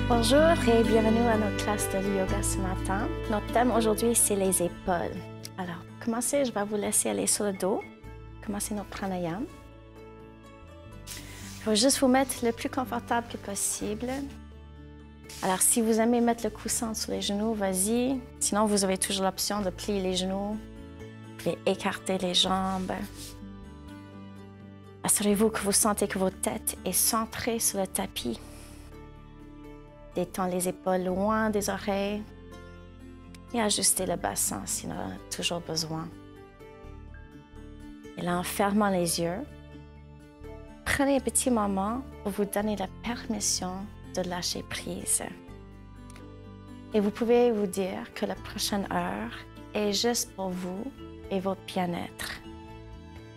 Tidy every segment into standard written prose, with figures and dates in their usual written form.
Bonjour et bienvenue à notre classe de yoga ce matin. Notre thème aujourd'hui, c'est les épaules. Alors, pour commencer, je vais vous laisser aller sur le dos. Commencer notre pranayama. Il faut juste vous mettre le plus confortable que possible. Alors, si vous aimez mettre le coussin sur les genoux, vas-y. Sinon, vous avez toujours l'option de plier les genoux. Vous pouvez écarter les jambes. Assurez-vous que vous sentez que votre tête est centrée sur le tapis. Détends les épaules loin des oreilles et ajustez le bassin s'il en a toujours besoin. Et là, en fermant les yeux, prenez un petit moment pour vous donner la permission de lâcher prise. Et vous pouvez vous dire que la prochaine heure est juste pour vous et votre bien-être.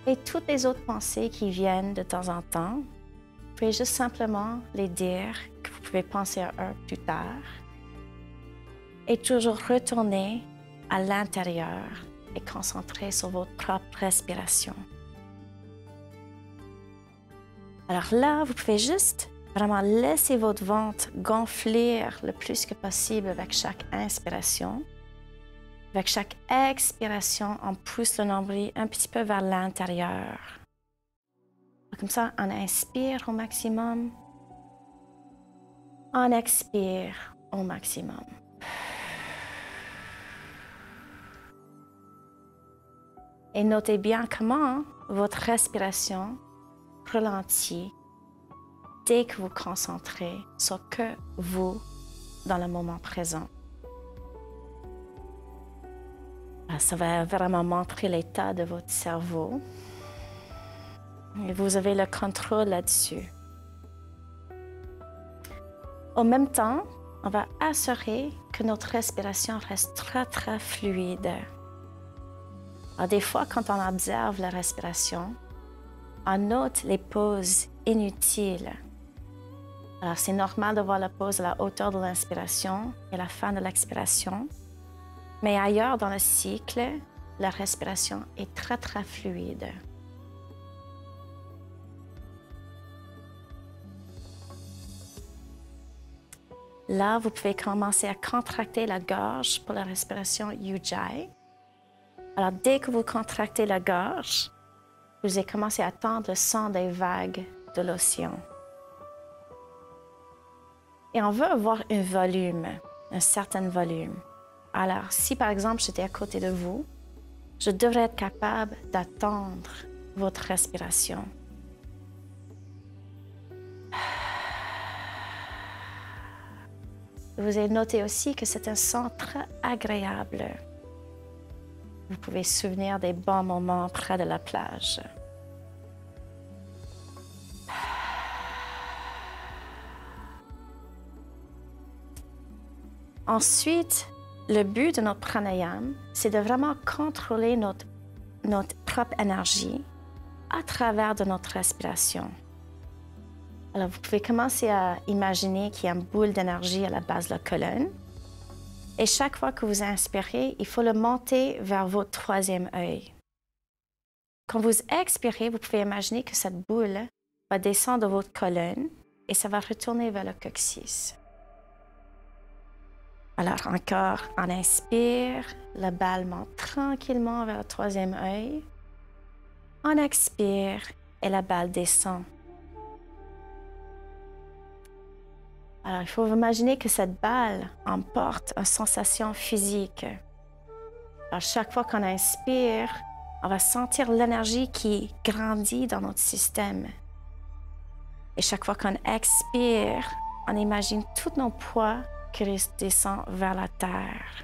Et toutes les autres pensées qui viennent de temps en temps, vous pouvez juste simplement les dire que vous pouvez penser à eux plus tard et toujours retourner à l'intérieur et concentrer sur votre propre respiration. Alors là, vous pouvez juste vraiment laisser votre ventre gonfler le plus que possible avec chaque inspiration. Avec chaque expiration, on pousse le nombril un petit peu vers l'intérieur. Comme ça, on inspire au maximum. On expire au maximum. Et notez bien comment votre respiration ralentit dès que vous vous concentrez sur que vous dans le moment présent. Ça va vraiment montrer l'état de votre cerveau. Et vous avez le contrôle là-dessus. En même temps, on va assurer que notre respiration reste très fluide. Alors, des fois, quand on observe la respiration, on note les pauses inutiles. Alors, c'est normal de voir la pause à la hauteur de l'inspiration et à la fin de l'expiration. Mais ailleurs dans le cycle, la respiration est très fluide. Là, vous pouvez commencer à contracter la gorge pour la respiration Ujjayi. Alors, dès que vous contractez la gorge, vous allez commencer à entendre le son des vagues de l'océan. Et on veut avoir un volume, un certain volume. Alors, si par exemple j'étais à côté de vous, je devrais être capable d'attendre votre respiration. Vous allez noter aussi que c'est un son très agréable. Vous pouvez vous souvenir des bons moments près de la plage. Ensuite, le but de notre pranayama, c'est de vraiment contrôler notre propre énergie à travers de notre respiration. Alors, vous pouvez commencer à imaginer qu'il y a une boule d'énergie à la base de la colonne. Et chaque fois que vous inspirez, il faut le monter vers votre troisième œil. Quand vous expirez, vous pouvez imaginer que cette boule va descendre de votre colonne et ça va retourner vers le coccyx. Alors encore, on inspire, la balle monte tranquillement vers le troisième œil. On expire et la balle descend. Alors, il faut imaginer que cette balle emporte une sensation physique. Alors, chaque fois qu'on inspire, on va sentir l'énergie qui grandit dans notre système. Et chaque fois qu'on expire, on imagine tous nos poids qui descendent vers la terre.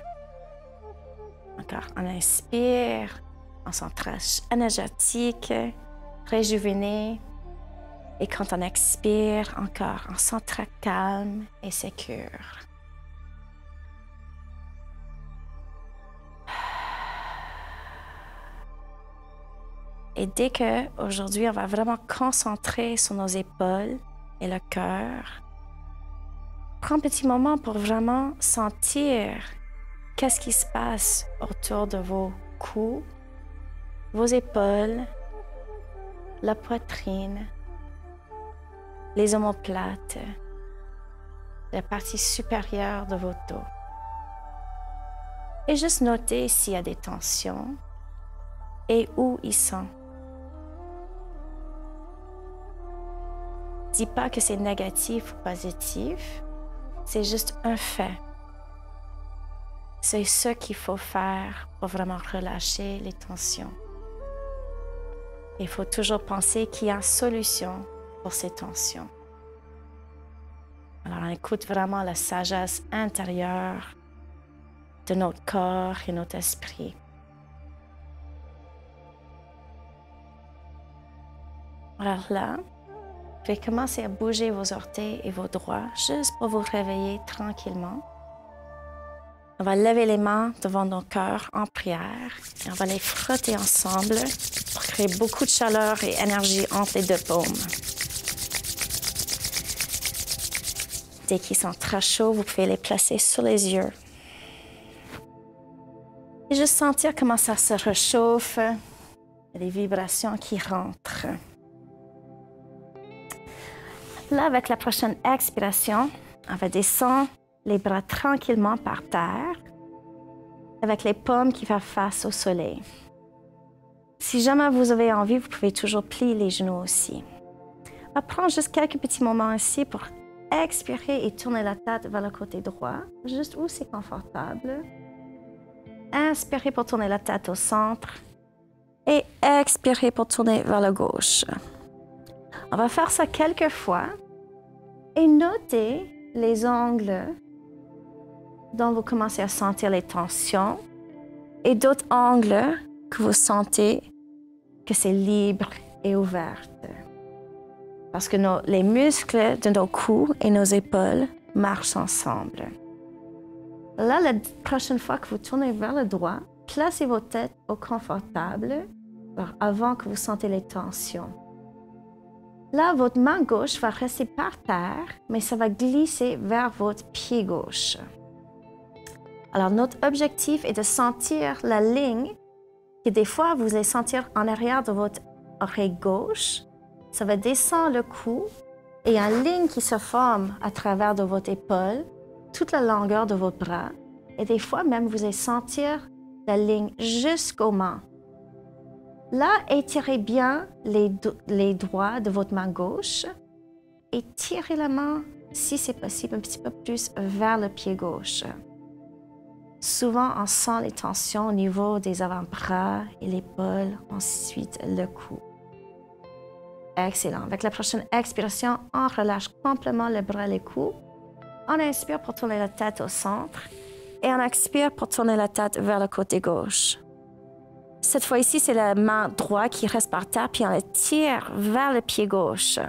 Encore, on inspire, on sent très énergétique, réjuvéné. Et quand on expire, encore, on sent très calme et sécure. Et dès que, aujourd'hui, on va vraiment concentrer sur nos épaules et le cœur, prends un petit moment pour vraiment sentir qu'est-ce qui se passe autour de vos coudes, vos épaules, la poitrine, les omoplates, la partie supérieure de votre dos. Et juste notez s'il y a des tensions et où ils sont. Dis pas que c'est négatif ou positif, c'est juste un fait. C'est ce qu'il faut faire pour vraiment relâcher les tensions. Il faut toujours penser qu'il y a une solution pour ces tensions. Alors, on écoute vraiment la sagesse intérieure de notre corps et notre esprit. Alors là, vous pouvez commencer à bouger vos orteils et vos doigts juste pour vous réveiller tranquillement. On va lever les mains devant nos cœurs en prière et on va les frotter ensemble pour créer beaucoup de chaleur et énergie entre les deux paumes. Dès qu'ils sont très chauds, vous pouvez les placer sur les yeux. Et juste sentir comment ça se réchauffe, les vibrations qui rentrent. Là, avec la prochaine expiration, on va descendre les bras tranquillement par terre, avec les paumes qui font face au soleil. Si jamais vous avez envie, vous pouvez toujours plier les genoux aussi. On va prendre juste quelques petits moments ici pour expirer et tourner la tête vers le côté droit, juste où c'est confortable. Inspirez pour tourner la tête au centre et expirez pour tourner vers la gauche. On va faire ça quelques fois et notez les angles dont vous commencez à sentir les tensions et d'autres angles que vous sentez que c'est libre et ouvert. Parce que les muscles de nos coudes et nos épaules marchent ensemble. Là, la prochaine fois que vous tournez vers le droit, placez vos têtes au confortable avant que vous sentez les tensions. Là, votre main gauche va rester par terre, mais ça va glisser vers votre pied gauche. Alors, notre objectif est de sentir la ligne que des fois, vous allez sentir en arrière de votre oreille gauche. Ça va descendre le cou et il y a une ligne qui se forme à travers de votre épaule, toute la longueur de votre bras. Et des fois, même, vous allez sentir la ligne jusqu'aux mains. Là, étirez bien les doigts de votre main gauche et tirez la main, si c'est possible, un petit peu plus vers le pied gauche. Souvent, on sent les tensions au niveau des avant-bras et l'épaule, ensuite le cou. Excellent. Avec la prochaine expiration, on relâche complètement le bras et le cou. On inspire pour tourner la tête au centre et on expire pour tourner la tête vers le côté gauche. Cette fois-ci, c'est la main droite qui reste par terre, puis on la tire vers le pied gauche.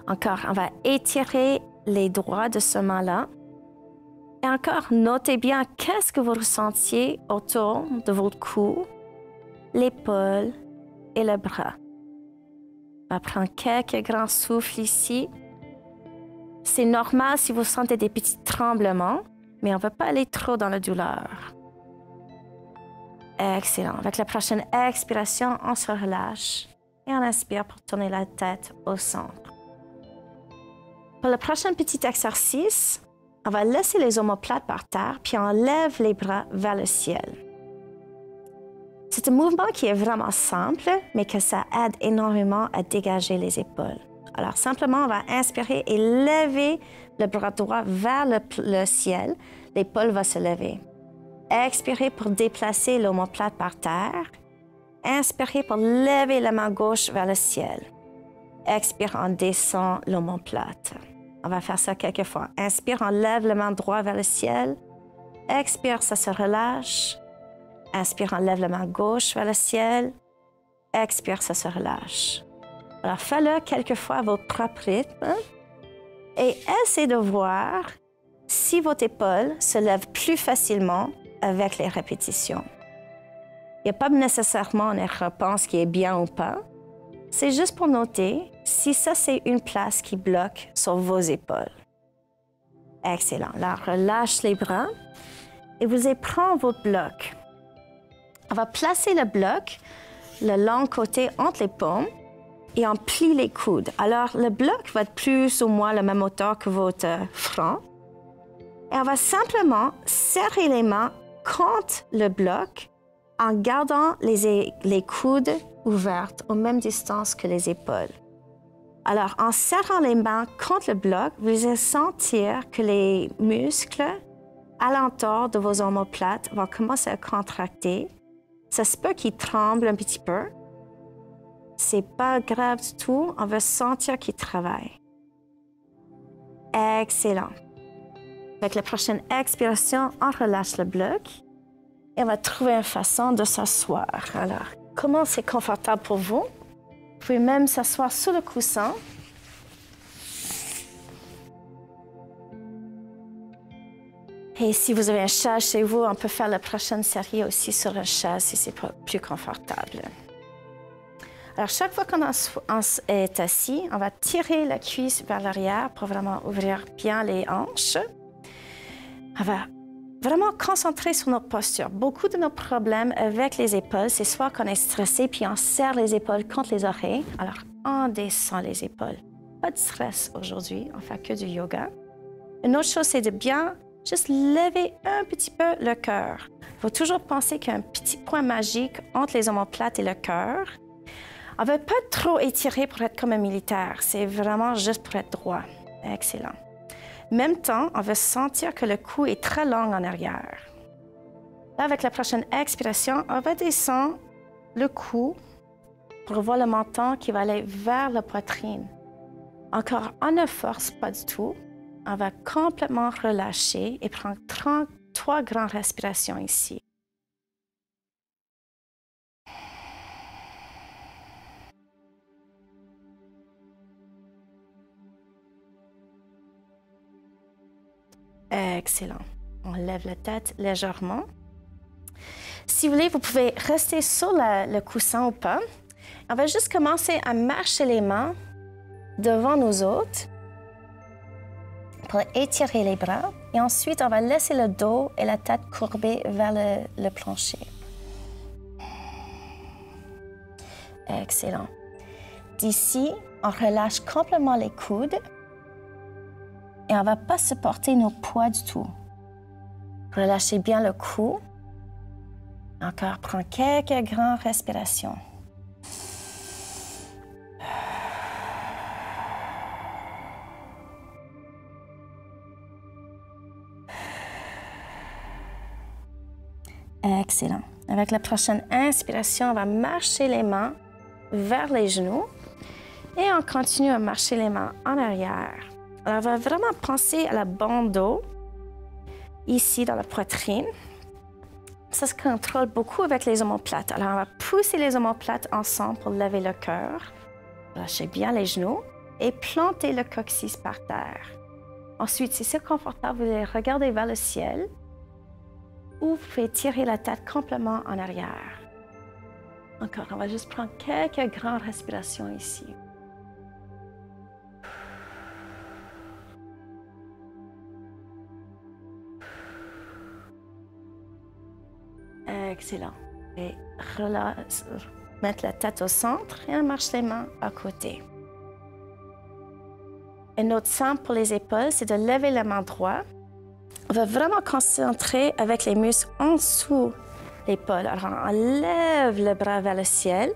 Encore, on va étirer les doigts de ce main-là. Et encore, notez bien qu'est-ce que vous ressentiez autour de votre cou, l'épaule et le bras. On va prendre quelques grands souffles ici. C'est normal si vous sentez des petits tremblements, mais on ne va pas aller trop dans la douleur. Excellent. Avec la prochaine expiration, on se relâche et on inspire pour tourner la tête au centre. Pour le prochain petit exercice, on va laisser les omoplates par terre, puis on lève les bras vers le ciel. C'est un mouvement qui est vraiment simple, mais que ça aide énormément à dégager les épaules. Alors, simplement, on va inspirer et lever le bras droit vers le ciel. L'épaule va se lever. Expirez pour déplacer l'omoplate par terre. Inspirez pour lever la main gauche vers le ciel. Expire, on descend l'omoplate. On va faire ça quelques fois. Inspire, on lève la main droite vers le ciel. Expire, ça se relâche. Inspire, on lève la main gauche vers le ciel. Expire, ça se relâche. Alors, fais-le quelques fois à votre propre rythme et essayez de voir si votre épaule se lève plus facilement avec les répétitions. Il n'y a pas nécessairement une réponse qui est bien ou pas. C'est juste pour noter si ça, c'est une place qui bloque sur vos épaules. Excellent. Là, relâche les bras et vous allez prendre votre bloc. On va placer le bloc le long côté entre les paumes et on plie les coudes. Alors, le bloc va être plus ou moins la même hauteur que votre front. Et on va simplement serrer les mains contre le bloc en gardant les coudes ouvertes aux mêmes distances que les épaules. Alors, en serrant les mains contre le bloc, vous allez sentir que les muscles alentour de vos omoplates vont commencer à contracter. Ça se peut qu'ils tremblent un petit peu. C'est pas grave du tout. On va sentir qu'ils travaillent. Excellent. Avec la prochaine expiration, on relâche le bloc et on va trouver une façon de s'asseoir. Alors, comment c'est confortable pour vous? Vous pouvez même s'asseoir sur le coussin. Et si vous avez un chaise chez vous, on peut faire la prochaine série aussi sur un chaise si c'est plus confortable. Alors, chaque fois qu'on est assis, on va tirer la cuisse vers l'arrière pour vraiment ouvrir bien les hanches. On va vraiment concentrer sur notre posture. Beaucoup de nos problèmes avec les épaules, c'est soit qu'on est stressé puis on serre les épaules contre les oreilles. Alors, on descend les épaules. Pas de stress aujourd'hui, on fait que du yoga. Une autre chose, c'est de bien juste lever un petit peu le cœur. Il faut toujours penser qu'il y a un petit point magique entre les omoplates et le cœur. On ne veut pas trop étirer pour être comme un militaire. C'est vraiment juste pour être droit. Excellent. En même temps, on veut sentir que le cou est très long en arrière. Là, avec la prochaine expiration, on va descendre le cou pour voir le menton qui va aller vers la poitrine. Encore, on ne force pas du tout. On va complètement relâcher et prendre 3 grandes respirations ici. Excellent. On lève la tête légèrement. Si vous voulez, vous pouvez rester sur le coussin ou pas. On va juste commencer à marcher les mains devant nous autres pour étirer les bras. Et ensuite, on va laisser le dos et la tête courbés vers le plancher. Excellent. D'ici, on relâche complètement les coudes et on ne va pas supporter nos poids du tout. Relâchez bien le cou. Encore, prends quelques grandes respirations. Excellent. Avec la prochaine inspiration, on va marcher les mains vers les genoux et on continue à marcher les mains en arrière. Alors, on va vraiment penser à la bande d'eau, ici dans la poitrine. Ça se contrôle beaucoup avec les omoplates. Alors, on va pousser les omoplates ensemble pour lever le cœur. Lâchez bien les genoux et plantez le coccyx par terre. Ensuite, si c'est confortable, vous allez regarder vers le ciel ou vous pouvez tirer la tête complètement en arrière. Encore, on va juste prendre quelques grandes respirations ici. Excellent. Et mettre la tête au centre et on marche les mains à côté. Un autre simple pour les épaules, c'est de lever la main droite. On va vraiment concentrer avec les muscles en dessous l'épaule. Alors, on lève le bras vers le ciel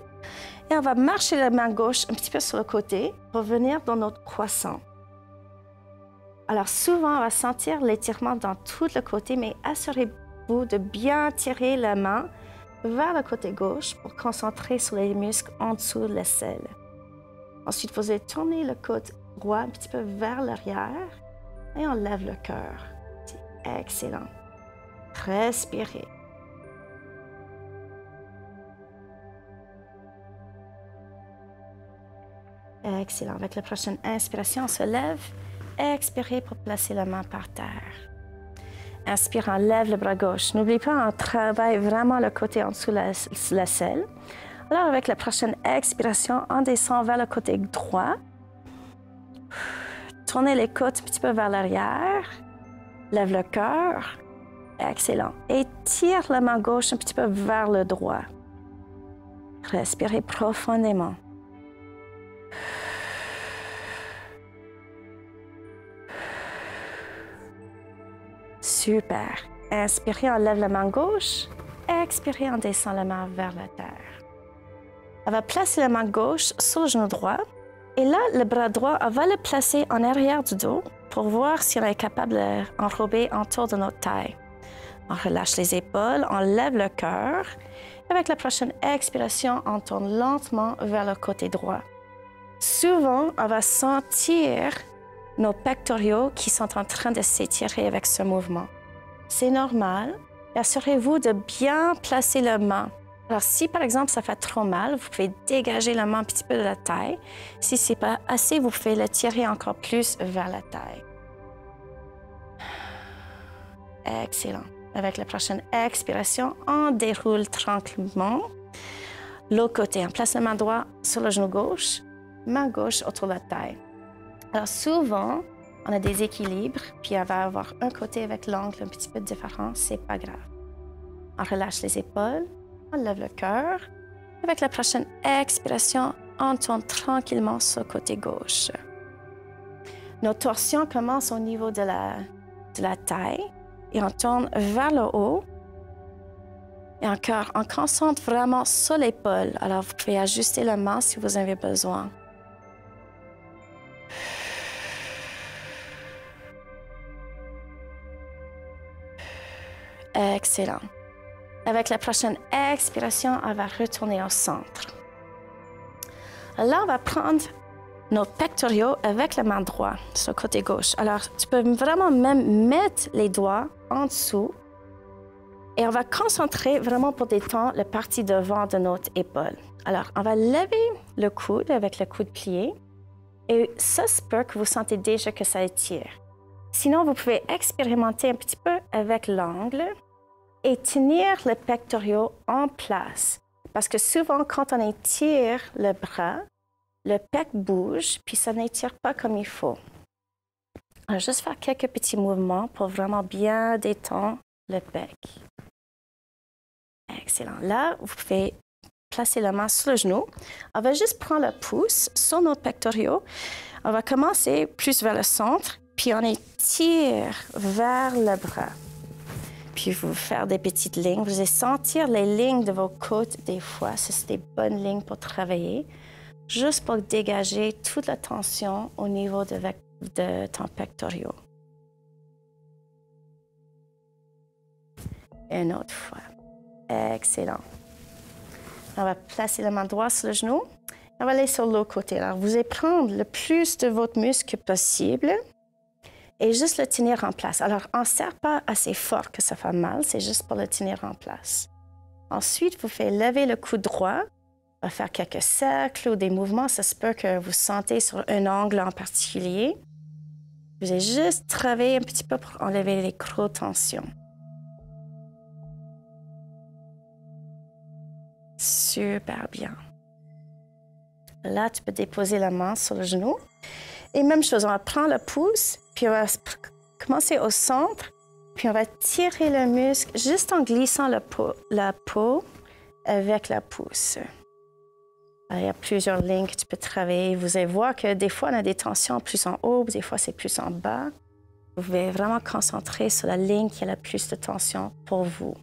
et on va marcher la main gauche un petit peu sur le côté pour venir dans notre croissant. Alors, souvent, on va sentir l'étirement dans tout le côté, mais assurez-vous de bien tirer la main vers le côté gauche pour concentrer sur les muscles en dessous de l'aisselle. Ensuite, vous allez tourner le côté droit un petit peu vers l'arrière et on lève le cœur. Excellent. Respirez. Excellent. Avec la prochaine inspiration, on se lève. Expirez pour placer la main par terre. Inspire, on lève le bras gauche. N'oubliez pas, on travaille vraiment le côté en dessous de la selle. Alors, avec la prochaine expiration, on descend vers le côté droit. Tournez les côtes un petit peu vers l'arrière. Lève le cœur. Excellent. Et tire la main gauche un petit peu vers le droit. Respirez profondément. Super. Inspirez, on lève la main gauche. Expirez, on descend la main vers la terre. On va placer la main gauche sur le genou droit. Et là, le bras droit, on va le placer en arrière du dos pour voir si on est capable de l'enrober autour de notre taille. On relâche les épaules, on lève le cœur. Avec la prochaine expiration, on tourne lentement vers le côté droit. Souvent, on va sentir nos pectoraux qui sont en train de s'étirer avec ce mouvement. C'est normal. Assurez-vous de bien placer la main. Alors, si par exemple, ça fait trop mal, vous pouvez dégager la main un petit peu de la taille. Si ce n'est pas assez, vous pouvez le tirer encore plus vers la taille. Excellent. Avec la prochaine expiration, on déroule tranquillement. L'autre côté, on place la main droite sur le genou gauche, main gauche autour de la taille. Alors souvent, on a des équilibres, puis on va avoir un côté avec l'angle un petit peu différent, c'est pas grave. On relâche les épaules, on lève le cœur. Avec la prochaine expiration, on tourne tranquillement sur le côté gauche. Notre torsion commence au niveau de la taille et on tourne vers le haut. Et encore, on concentre vraiment sur l'épaule. Alors, vous pouvez ajuster la main si vous en avez besoin. Excellent. Avec la prochaine expiration, on va retourner au centre. Là, on va prendre nos pectoraux avec la main droite sur le côté gauche. Alors, tu peux vraiment même mettre les doigts en dessous et on va concentrer vraiment pour détendre la partie devant de notre épaule. Alors, on va lever le coude avec le coude plié et ça se peut que vous sentez déjà que ça étire. Sinon, vous pouvez expérimenter un petit peu avec l'angle et tenir le pectoral en place. Parce que souvent, quand on étire le bras, le pec bouge, puis ça n'étire pas comme il faut. On va juste faire quelques petits mouvements pour vraiment bien détendre le pec. Excellent. Là, vous pouvez placer la main sur le genou. On va juste prendre le pouce sur notre pectoraux. On va commencer plus vers le centre, puis on étire vers le bras. Puis vous faire des petites lignes. Vous allez sentir les lignes de vos côtes des fois. C'est des bonnes lignes pour travailler. Juste pour dégager toute la tension au niveau de ton pectoral. Une autre fois. Excellent. On va placer la main droite sur le genou. On va aller sur l'autre côté. Alors, vous allez prendre le plus de votre muscle possible et juste le tenir en place. Alors, on ne serre pas assez fort que ça fait mal, c'est juste pour le tenir en place. Ensuite, vous faites lever le coude droit. On va faire quelques cercles ou des mouvements. Ça se peut que vous sentez sur un angle en particulier. Vous allez juste travailler un petit peu pour enlever les grosses tensions. Super bien. Là, tu peux déposer la main sur le genou. Et même chose, on va prendre le pouce, puis on va commencer au centre, puis on va tirer le muscle juste en glissant la peau avec la pouce. Alors, il y a plusieurs lignes que tu peux travailler. Vous allez voir que des fois, on a des tensions plus en haut, des fois, c'est plus en bas. Vous pouvez vraiment concentrer sur la ligne qui a le plus de tension pour vous.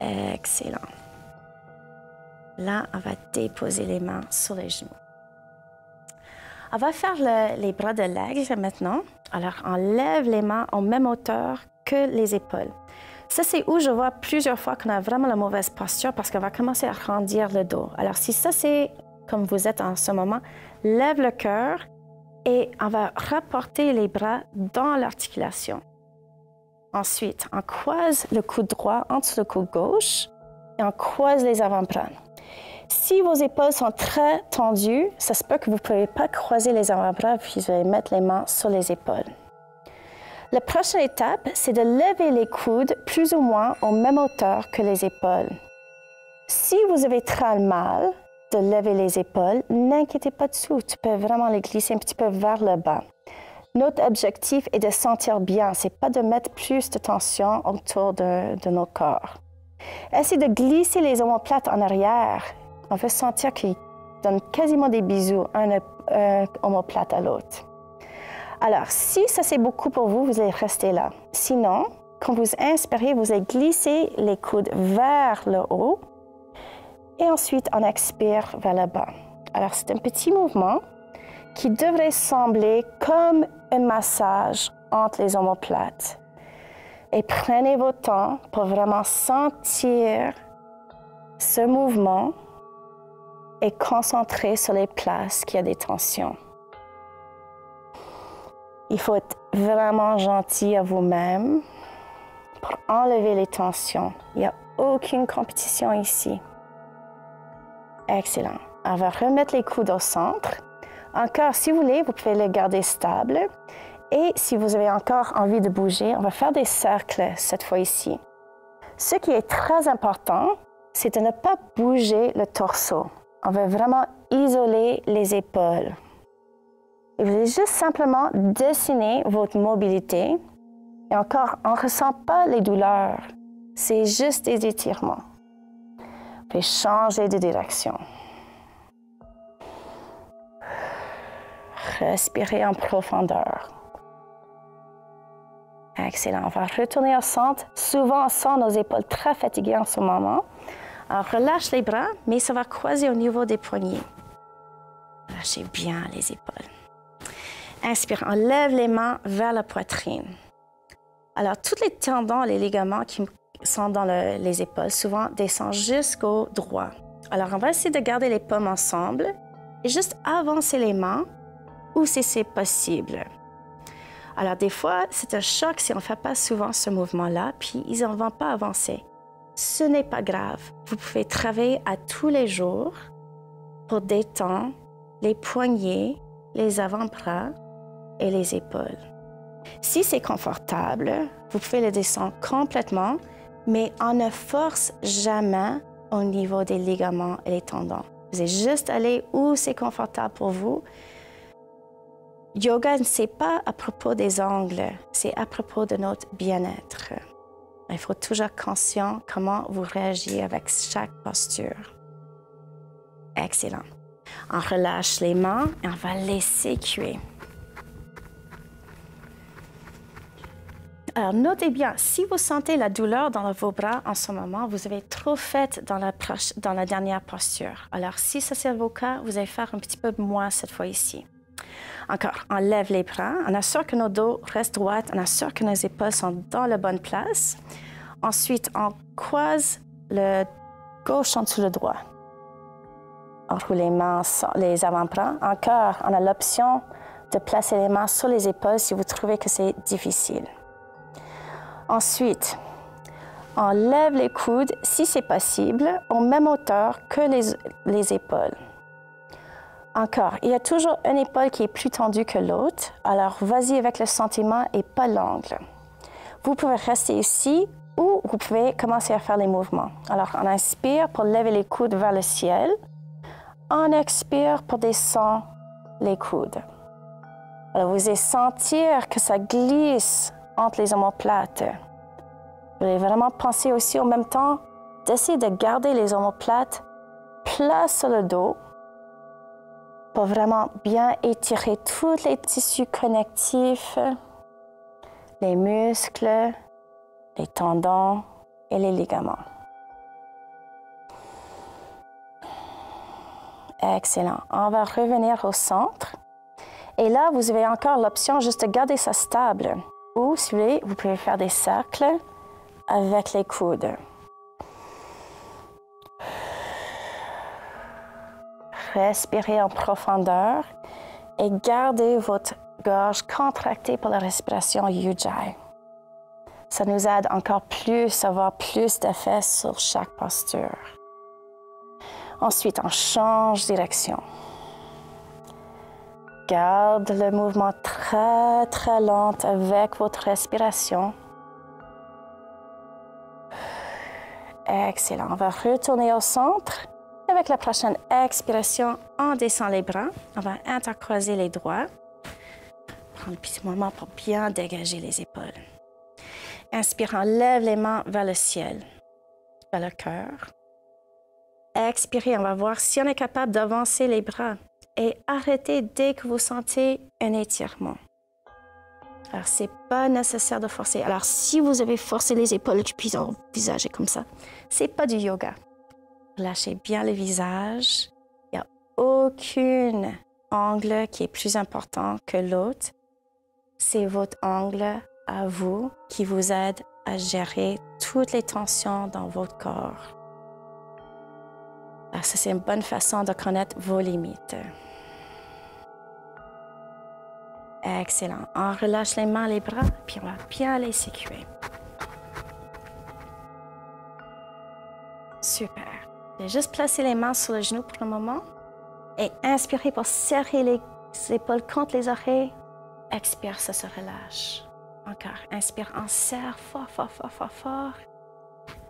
Excellent. Là, on va déposer les mains sur les genoux. On va faire les bras de l'aigle maintenant. Alors, on lève les mains en même hauteur que les épaules. Ça, c'est où je vois plusieurs fois qu'on a vraiment la mauvaise posture parce qu'on va commencer à arrondir le dos. Alors, si ça, c'est comme vous êtes en ce moment, lève le cœur et on va rapporter les bras dans l'articulation. Ensuite, on croise le coude droit entre le coude gauche et on croise les avant-bras. Si vos épaules sont très tendues, ça se peut que vous ne pouvez pas croiser les avant-bras puis vous allez mettre les mains sur les épaules. La prochaine étape, c'est de lever les coudes plus ou moins aux mêmes hauteurs que les épaules. Si vous avez très mal de lever les épaules, n'inquiétez pas dessous, tu peux vraiment les glisser un petit peu vers le bas. Notre objectif est de sentir bien, ce n'est pas de mettre plus de tension autour de nos corps. Essayez de glisser les omoplates en arrière. On veut sentir qu'ils donnent quasiment des bisous, un omoplate à l'autre. Alors, si ça c'est beaucoup pour vous, vous allez rester là. Sinon, quand vous inspirez, vous allez glisser les coudes vers le haut et ensuite on expire vers le bas. Alors, c'est un petit mouvement qui devrait sembler comme un massage entre les omoplates. Et prenez votre temps pour vraiment sentir ce mouvement et concentrer sur les places qui ont des tensions. Il faut être vraiment gentil à vous-même pour enlever les tensions. Il n'y a aucune compétition ici. Excellent. On va remettre les coudes au centre. Encore, si vous voulez, vous pouvez les garder stables. Et si vous avez encore envie de bouger, on va faire des cercles cette fois ici. Ce qui est très important, c'est de ne pas bouger le torse. On veut vraiment isoler les épaules. Et vous allez juste simplement dessiner votre mobilité. Et encore, on ne ressent pas les douleurs. C'est juste des étirements. Vous pouvez changer de direction. Respirez en profondeur. Excellent. On va retourner au centre. Souvent, on sent nos épaules très fatiguées en ce moment. Alors, relâche les bras, mais ça va croiser au niveau des poignets. Lâchez bien les épaules. Inspire, on lève les mains vers la poitrine. Alors, tous les tendons, les ligaments qui sont dans les épaules, souvent descendent jusqu'au droit. Alors, on va essayer de garder les paumes ensemble et juste avancer les mains où c'est possible. Alors, des fois, c'est un choc si on ne fait pas souvent ce mouvement-là, puis ils n'en vont pas avancer. Ce n'est pas grave. Vous pouvez travailler à tous les jours pour détendre les poignets, les avant-bras et les épaules. Si c'est confortable, vous pouvez le descendre complètement, mais on ne force jamais au niveau des ligaments et les tendons. Vous allez juste aller où c'est confortable pour vous. Yoga, ce n'est pas à propos des angles, c'est à propos de notre bien-être. Il faut toujours être conscient comment vous réagissez avec chaque posture. Excellent. On relâche les mains et on va laisser cuire. Alors, notez bien, si vous sentez la douleur dans vos bras en ce moment, vous avez trop fait dans la dernière posture. Alors, si ça c'est le cas, vous allez faire un petit peu moins cette fois ici. Encore, on lève les bras, on assure que nos dos restent droits, on assure que nos épaules sont dans la bonne place. Ensuite, on croise le gauche en dessous le droit. On roule les mains, les avant-bras. Encore, on a l'option de placer les mains sur les épaules si vous trouvez que c'est difficile. Ensuite, on lève les coudes, si c'est possible, aux mêmes hauteurs que les épaules. Encore, il y a toujours une épaule qui est plus tendue que l'autre, alors vas-y avec le sentiment et pas l'angle. Vous pouvez rester ici ou vous pouvez commencer à faire les mouvements. Alors, on inspire pour lever les coudes vers le ciel. On expire pour descendre les coudes. Alors, vous allez sentir que ça glisse entre les omoplates. Vous allez vraiment penser aussi en même temps d'essayer de garder les omoplates plats sur le dos pour vraiment bien étirer tous les tissus connectifs, les muscles, les tendons et les ligaments. Excellent. On va revenir au centre. Et là, vous avez encore l'option juste de garder ça stable. Ou, si vous voulez, vous pouvez faire des cercles avec les coudes. Respirez en profondeur et gardez votre gorge contractée pour la respiration Ujjayi. Ça nous aide encore plus à avoir plus d'effet sur chaque posture. Ensuite, on change de direction. Garde le mouvement très, très lent avec votre respiration. Excellent. On va retourner au centre. Avec la prochaine expiration, on descend les bras. On va intercroiser les doigts. Prendre un petit moment pour bien dégager les épaules. Inspire, on lève les mains vers le ciel, vers le cœur. Expirez, on va voir si on est capable d'avancer les bras. Et arrêtez dès que vous sentez un étirement. Alors, c'est pas nécessaire de forcer. Alors, si vous avez forcé les épaules du visage comme ça, c'est pas du yoga. Lâchez bien le visage. Il n'y a aucun angle qui est plus important que l'autre. C'est votre angle à vous qui vous aide à gérer toutes les tensions dans votre corps. Alors, ça, c'est une bonne façon de connaître vos limites. Excellent. On relâche les mains, les bras, puis on va bien les sécurer. Super. Je vais juste placer les mains sur le genou pour le moment. Et inspirez pour serrer les épaules contre les oreilles. Expire, ça se relâche. Encore. Inspire, on serre fort, fort, fort, fort, fort.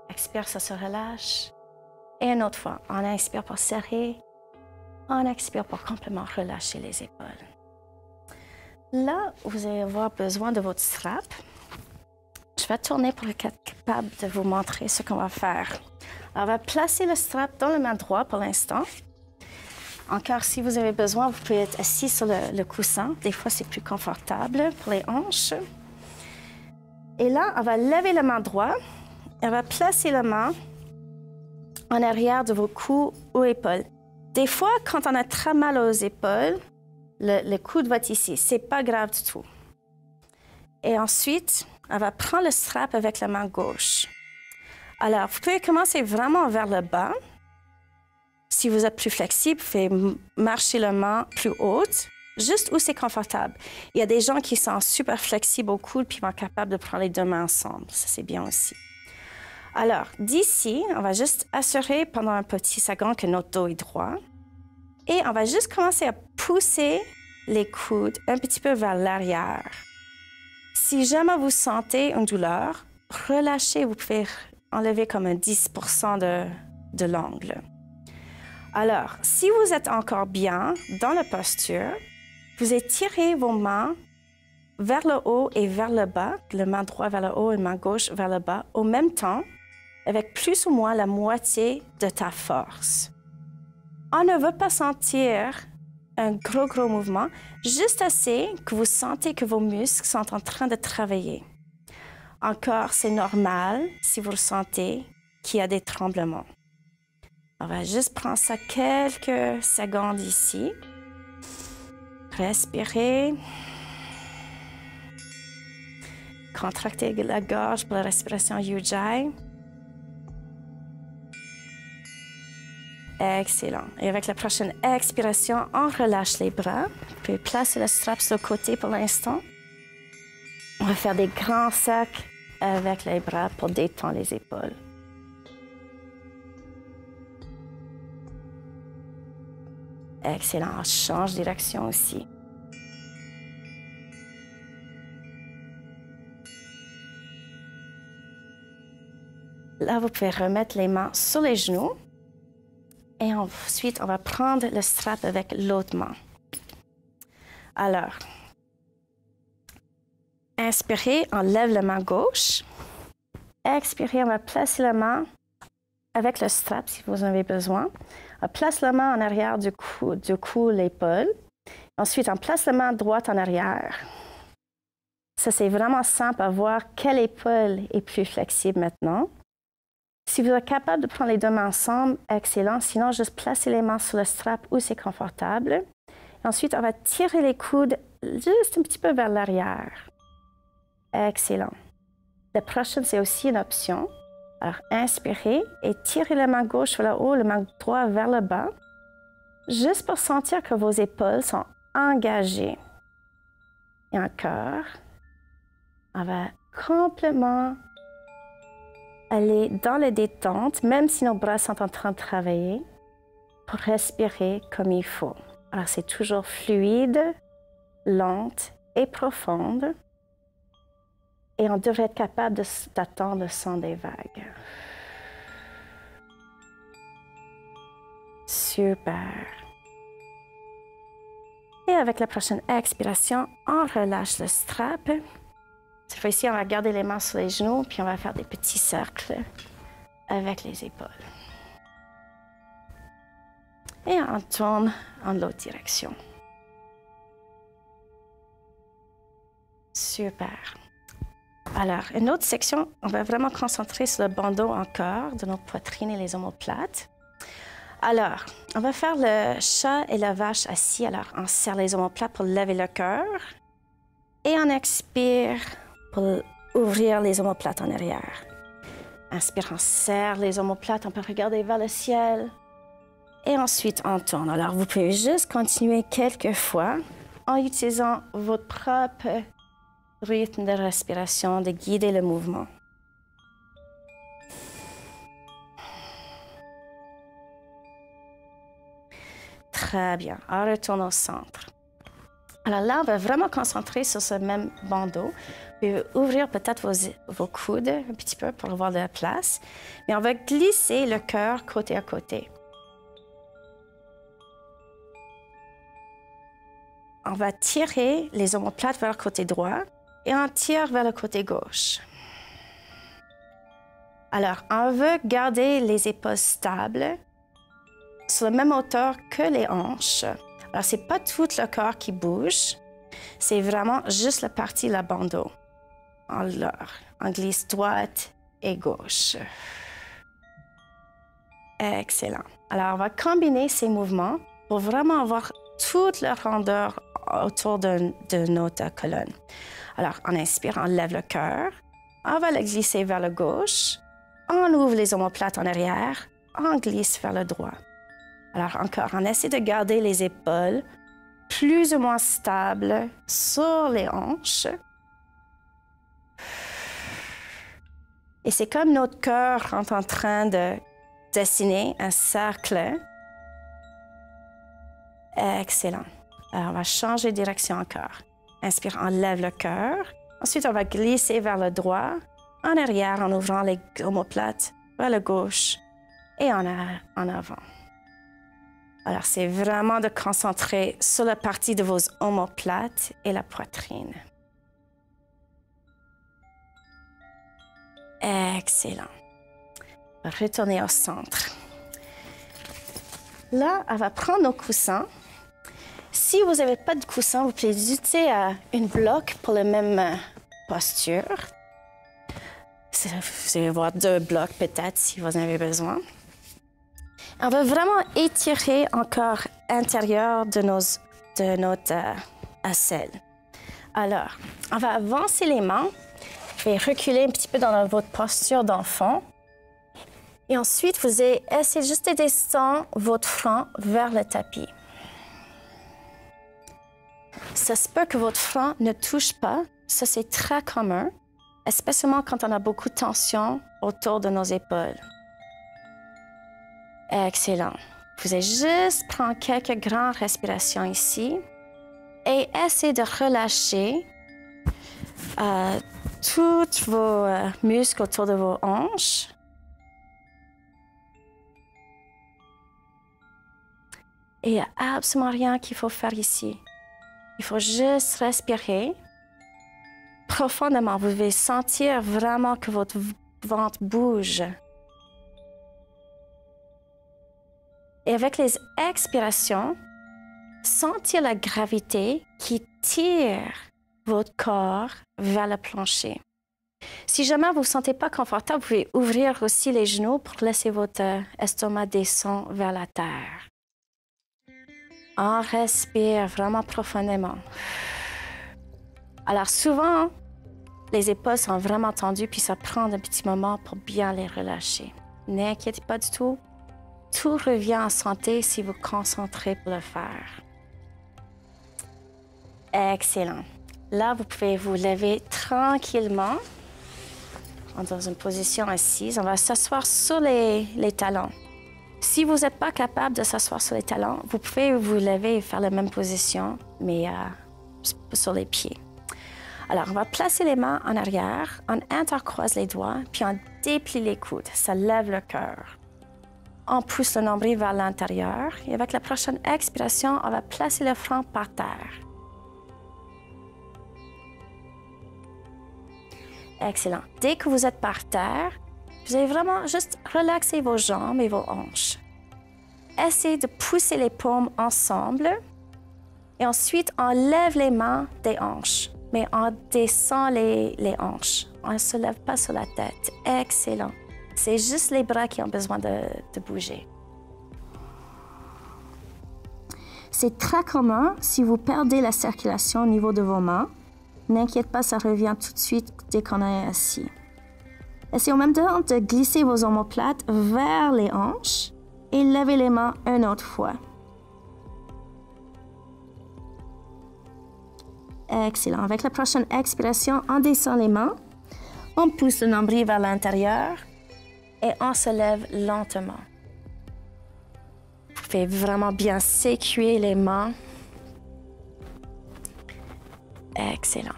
Expire, ça se relâche. Et une autre fois, on inspire pour serrer. On expire pour complètement relâcher les épaules. Là, vous allez avoir besoin de votre strap. Je vais tourner pour être capable de vous montrer ce qu'on va faire. Alors, on va placer le strap dans le main droit pour l'instant. Encore, si vous avez besoin, vous pouvez être assis sur le coussin. Des fois, c'est plus confortable pour les hanches. Et là, on va lever la main droite. On va placer la main en arrière de vos coudes ou épaules. Des fois, quand on a très mal aux épaules, le coude va être ici. C'est pas grave du tout. Et ensuite, on va prendre le strap avec la main gauche. Alors, vous pouvez commencer vraiment vers le bas. Si vous êtes plus flexible, vous pouvez marcher la main plus haute, juste où c'est confortable. Il y a des gens qui sont super flexibles au coude puis vont être capables de prendre les deux mains ensemble. Ça, c'est bien aussi. Alors, d'ici, on va juste assurer pendant un petit second que notre dos est droit. Et on va juste commencer à pousser les coudes un petit peu vers l'arrière. Si jamais vous sentez une douleur, relâchez, vous pouvez enlever comme un 10% de l'angle. Alors, si vous êtes encore bien dans la posture, vous étirez vos mains vers le haut et vers le bas, la main droite vers le haut et la main gauche vers le bas, au même temps, avec plus ou moins la moitié de ta force. On ne veut pas sentir un gros mouvement, juste assez que vous sentez que vos muscles sont en train de travailler. Encore, c'est normal si vous ressentez qu'il y a des tremblements. On va juste prendre ça quelques secondes ici. Respirez. Contractez la gorge pour la respiration Ujjayi. Excellent. Et avec la prochaine expiration, on relâche les bras. Vous pouvez placer le strap sur le côté pour l'instant. On va faire des grands cercles avec les bras pour détendre les épaules. Excellent. On change de direction aussi. Là, vous pouvez remettre les mains sur les genoux. Et ensuite, on va prendre le strap avec l'autre main. Alors, inspirez, on lève la main gauche. Expirez, on va placer la main avec le strap si vous en avez besoin. On place la main en arrière du cou, l'épaule. Ensuite, on place la main droite en arrière. Ça, c'est vraiment simple à voir quelle épaule est plus flexible maintenant. Si vous êtes capable de prendre les deux mains ensemble, excellent. Sinon, juste placer les mains sur le strap où c'est confortable. Et ensuite, on va tirer les coudes juste un petit peu vers l'arrière. Excellent. La prochaine, c'est aussi une option. Alors, inspirez et tirez la main gauche vers le haut, la main droite vers le bas, juste pour sentir que vos épaules sont engagées. Et encore, on va complètement aller dans la détente, même si nos bras sont en train de travailler, pour respirer comme il faut. Alors, c'est toujours fluide, lente et profonde. Et on devrait être capable d'attendre le son des vagues. Super. Et avec la prochaine expiration, on relâche le strap. Cette fois-ci, on va garder les mains sur les genoux, puis on va faire des petits cercles avec les épaules. Et on tourne en l'autre direction. Super. Alors, une autre section, on va vraiment concentrer sur le bandeau encore de notre poitrine et les omoplates. Alors, on va faire le chat et la vache assis. Alors, on serre les omoplates pour lever le cœur. Et on expire pour ouvrir les omoplates en arrière. Inspire, on serre les omoplates, on peut regarder vers le ciel. Et ensuite, on tourne. Alors, vous pouvez juste continuer quelques fois en utilisant votre propre rythme de respiration, de guider le mouvement. Très bien. On retourne au centre. Alors là, on va vraiment concentrer sur ce même bandeau. Vous pouvez ouvrir peut-être vos coudes un petit peu pour avoir de la place. Mais on va glisser le cœur côté à côté. On va tirer les omoplates vers le côté droit et on tire vers le côté gauche. Alors, on veut garder les épaules stables sur la même hauteur que les hanches. Alors, ce n'est pas tout le corps qui bouge, c'est vraiment juste la partie de la bandeau. Alors, on glisse droite et gauche. Excellent. Alors, on va combiner ces mouvements pour vraiment avoir toute la rondeur autour de notre colonne. Alors, on inspire, on lève le cœur, on va le glisser vers la gauche, on ouvre les omoplates en arrière, on glisse vers le droit. Alors, encore, on essaie de garder les épaules plus ou moins stables sur les hanches. Et c'est comme notre cœur est en train de dessiner un cercle. Excellent. Alors, on va changer de direction encore. Inspire, on lève le cœur. Ensuite, on va glisser vers le droit, en arrière, en ouvrant les omoplates vers la gauche et en avant. Alors, c'est vraiment de concentrer sur la partie de vos omoplates et la poitrine. Excellent. Retournez au centre. Là, on va prendre nos coussins. Si vous n'avez pas de coussin, vous pouvez utiliser une bloc pour la même posture. Vous allez avoir 2 blocs peut-être si vous en avez besoin. On va vraiment étirer encore l'intérieur de notre aisselle. Alors, on va avancer les mains. Je vais reculer un petit peu dans votre posture d'enfant. Et ensuite, vous allez essayer juste de descendre votre front vers le tapis. Ça se peut que votre front ne touche pas. Ça, c'est très commun, especiellement quand on a beaucoup de tension autour de nos épaules. Excellent. Vous allez juste prendre quelques grandes respirations ici et essayez de relâcher tous vos muscles autour de vos hanches. Et il n'y a absolument rien qu'il faut faire ici. Il faut juste respirer profondément. Vous devez sentir vraiment que votre ventre bouge. Et avec les expirations, sentir la gravité qui tire votre corps vers le plancher. Si jamais vous ne vous sentez pas confortable, vous pouvez ouvrir aussi les genoux pour laisser votre estomac descendre vers la terre. On respire vraiment profondément. Alors souvent, les épaules sont vraiment tendues, puis ça prend un petit moment pour bien les relâcher. N'inquiétez pas du tout. Tout revient en santé si vous vous concentrez pour le faire. Excellent. Là, vous pouvez vous lever tranquillement dans une position assise. On va s'asseoir sur les talons. Si vous n'êtes pas capable de s'asseoir sur les talons, vous pouvez vous lever et faire la même position, mais sur les pieds. Alors, on va placer les mains en arrière, on intercroise les doigts, puis on déplie les coudes. Ça lève le cœur. On pousse le nombril vers l'intérieur et avec la prochaine expiration, on va placer le front par terre. Excellent. Dès que vous êtes par terre, vous allez vraiment juste relaxer vos jambes et vos hanches. Essayez de pousser les paumes ensemble et ensuite, on lève les mains des hanches. mais on descend les hanches. On ne se lève pas sur la tête. Excellent. C'est juste les bras qui ont besoin de bouger. C'est très commun si vous perdez la circulation au niveau de vos mains. N'inquiète pas, ça revient tout de suite dès qu'on est assis. Essayez en même temps de glisser vos omoplates vers les hanches et levez les mains une autre fois. Excellent. Avec la prochaine expiration, on descend les mains, on pousse le nombril vers l'intérieur et on se lève lentement. Vous pouvez vraiment bien sécuer les mains. Excellent.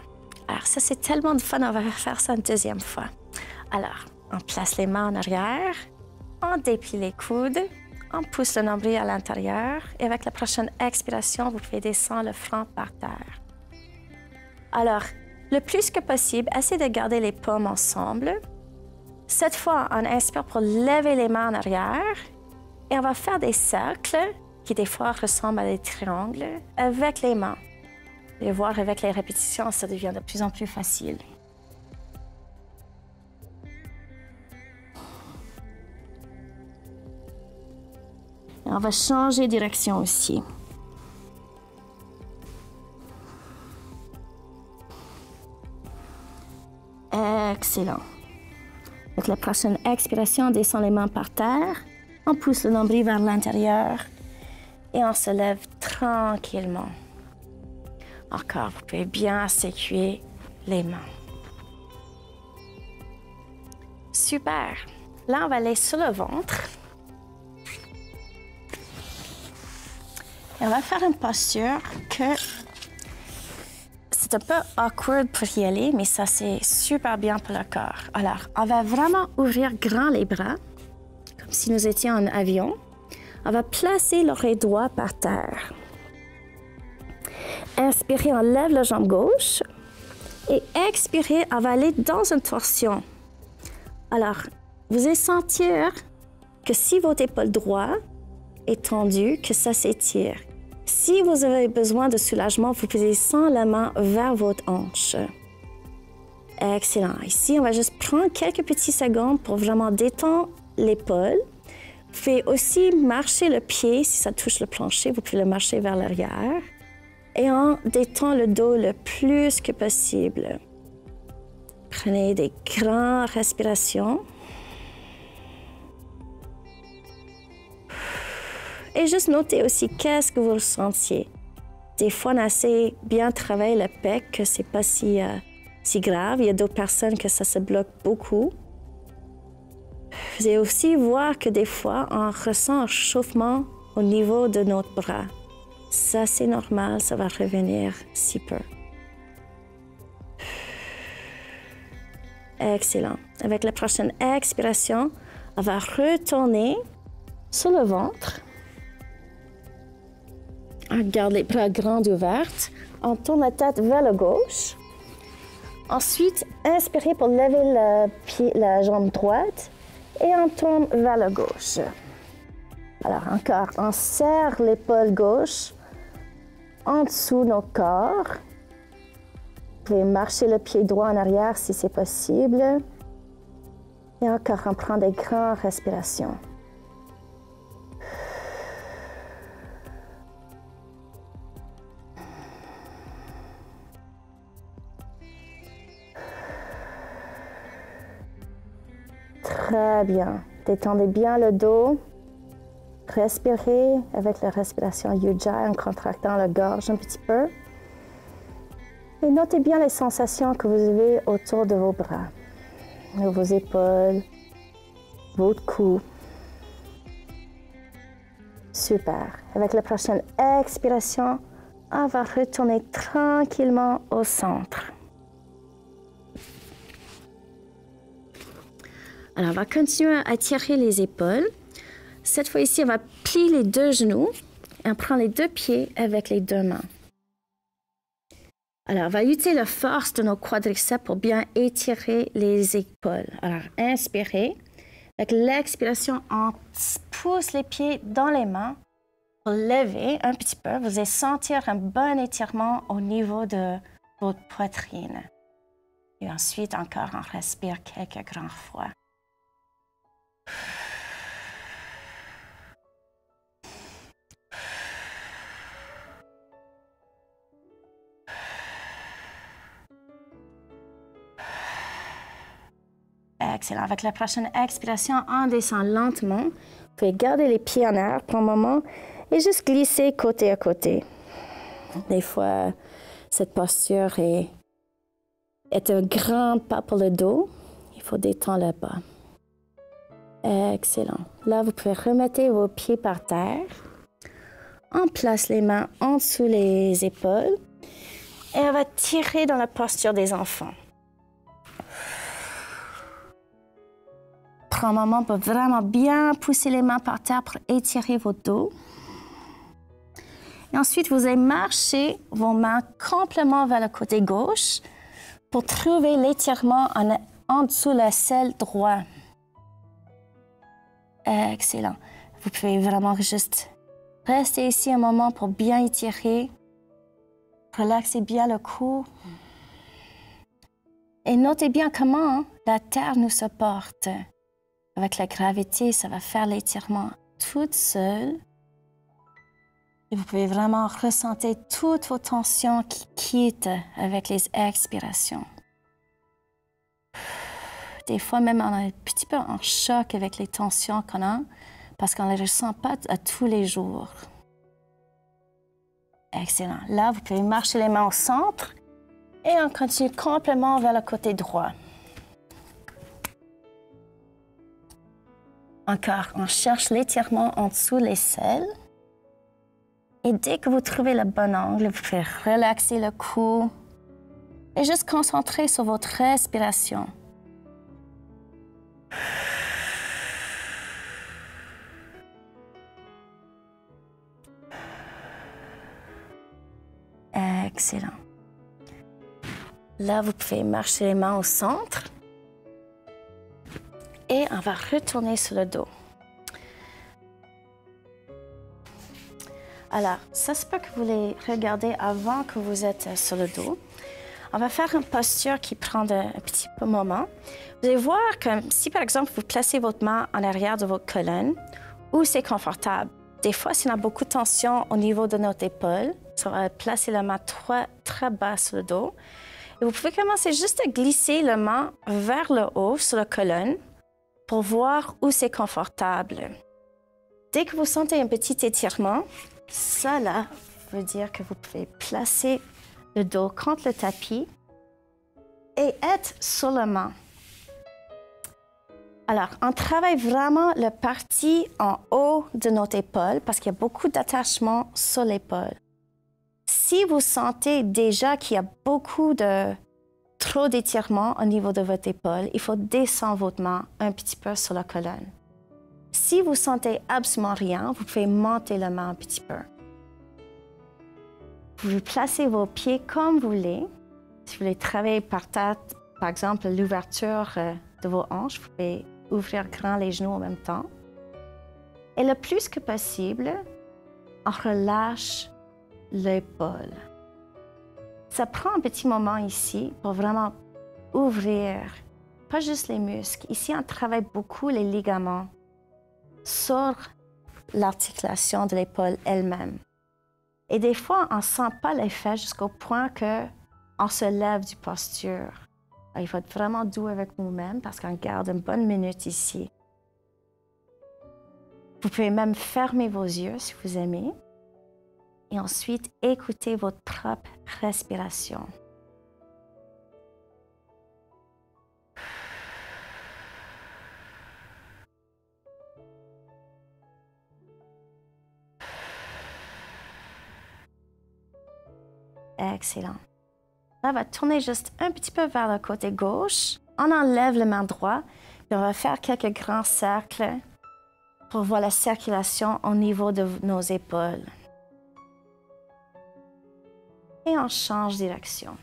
Alors ça, c'est tellement de fun, on va faire ça une deuxième fois. Alors, on place les mains en arrière, on déplie les coudes, on pousse le nombril à l'intérieur et avec la prochaine expiration, vous pouvez descendre le front par terre. Alors, le plus que possible, essayez de garder les paumes ensemble. Cette fois, on inspire pour lever les mains en arrière et on va faire des cercles qui des fois ressemblent à des triangles avec les mains. Et voir avec les répétitions, ça devient de plus en plus facile. Et on va changer de direction aussi. Excellent. Avec la prochaine expiration, on descend les mains par terre, on pousse le nombril vers l'intérieur et on se lève tranquillement. Encore, vous pouvez bien sécuer les mains. Super. Là, on va aller sur le ventre. Et on va faire une posture que c'est un peu awkward pour y aller, mais ça, c'est super bien pour le corps. Alors, on va vraiment ouvrir grand les bras, comme si nous étions en avion. On va placer l'oreille droite par terre. Inspirez, on lève la jambe gauche. Et expirez, on va aller dans une torsion. Alors, vous allez sentir que si votre épaule droite est tendue, que ça s'étire. Si vous avez besoin de soulagement, vous pouvez sans la main vers votre hanche. Excellent. Ici, on va juste prendre quelques petites secondes pour vraiment détendre l'épaule. Vous pouvez aussi marcher le pied, si ça touche le plancher, vous pouvez le marcher vers l'arrière. Et on détend le dos le plus que possible. Prenez des grandes respirations. Et juste notez aussi qu'est-ce que vous ressentiez. Des fois, on a assez bien travaillé le pec que c'est pas si grave. Il y a d'autres personnes que ça se bloque beaucoup. Vous allez aussi voir que des fois, on ressent un chauffement au niveau de notre bras. Ça, c'est normal, ça va revenir si peu. Excellent. Avec la prochaine expiration, on va retourner sur le ventre. On garde les bras grands ouverts. On tourne la tête vers la gauche. Ensuite, inspirez pour lever la jambe droite et on tourne vers la gauche. Alors encore, on serre l'épaule gauche en dessous de nos corps. Vous pouvez marcher le pied droit en arrière si c'est possible. Et encore, on prend des grandes respirations. Très bien. Détendez bien le dos. Respirez avec la respiration Ujjayi en contractant la gorge un petit peu. Et notez bien les sensations que vous avez autour de vos bras, vos épaules, votre cou. Super. Avec la prochaine expiration, on va retourner tranquillement au centre. Alors, on va continuer à tirer les épaules. Cette fois-ci, on va plier les deux genoux et on prend les deux pieds avec les deux mains. Alors, on va utiliser la force de nos quadriceps pour bien étirer les épaules. Alors, inspirez. Avec l'expiration, on pousse les pieds dans les mains pour lever un petit peu. Vous allez sentir un bon étirement au niveau de votre poitrine. Et ensuite, encore, on respire quelques grands fois. Excellent. Avec la prochaine expiration, on descend lentement. Vous pouvez garder les pieds en air pour un moment et juste glisser côté à côté. Des fois, cette posture est un grand pas pour le dos. Il faut détendre le bas. Excellent. Là, vous pouvez remettre vos pieds par terre. On place les mains en dessous les épaules et on va tirer dans la posture des enfants. Prends un moment pour vraiment bien pousser les mains par terre pour étirer votre dos. Et ensuite, vous allez marcher vos mains complètement vers le côté gauche pour trouver l'étirement en dessous le selle droit. Excellent. Vous pouvez vraiment juste rester ici un moment pour bien étirer. Relaxez bien le cou. Et notez bien comment la terre nous supporte. Avec la gravité, ça va faire l'étirement toute seule. Et vous pouvez vraiment ressentir toutes vos tensions qui quittent avec les expirations. Des fois, même, on est un petit peu en choc avec les tensions qu'on a parce qu'on ne les ressent pas à tous les jours. Excellent. Là, vous pouvez marcher les mains au centre et on continue complètement vers le côté droit. Encore, on cherche l'étirement en dessous les selles. Et dès que vous trouvez le bon angle, vous pouvez relaxer le cou et juste concentrer sur votre respiration. Excellent. Là, vous pouvez marcher les mains au centre. Et on va retourner sur le dos. Alors, ça se peut que vous les regardez avant que vous êtes sur le dos. On va faire une posture qui prend un petit peu de moment. Vous allez voir que si, par exemple, vous placez votre main en arrière de votre colonne, où c'est confortable. Des fois, si on a beaucoup de tension au niveau de notre épaule, on va placer la main très bas sur le dos. Et vous pouvez commencer juste à glisser la main vers le haut sur la colonne pour voir où c'est confortable. Dès que vous sentez un petit étirement, ça là veut dire que vous pouvez placer le dos contre le tapis et être sur la main. Alors, on travaille vraiment la partie en haut de notre épaule parce qu'il y a beaucoup d'attachement sur l'épaule. Si vous sentez déjà qu'il y a trop d'étirement au niveau de votre épaule, il faut descendre votre main un petit peu sur la colonne. Si vous sentez absolument rien, vous pouvez monter la main un petit peu. Vous pouvez placer vos pieds comme vous voulez. Si vous voulez travailler par exemple, l'ouverture de vos hanches, vous pouvez ouvrir grand les genoux en même temps. Et le plus que possible, on relâche l'épaule. Ça prend un petit moment ici pour vraiment ouvrir, pas juste les muscles. Ici, on travaille beaucoup les ligaments sur l'articulation de l'épaule elle-même. Et des fois, on ne sent pas l'effet jusqu'au point qu'on se lève du posture. Alors, il faut être vraiment doux avec nous-mêmes parce qu'on garde une bonne minute ici. Vous pouvez même fermer vos yeux si vous aimez. Et ensuite, écoutez votre propre respiration. Excellent. Là, on va tourner juste un petit peu vers le côté gauche. On enlève la main droite et on va faire quelques grands cercles pour voir la circulation au niveau de nos épaules. Et on change de direction.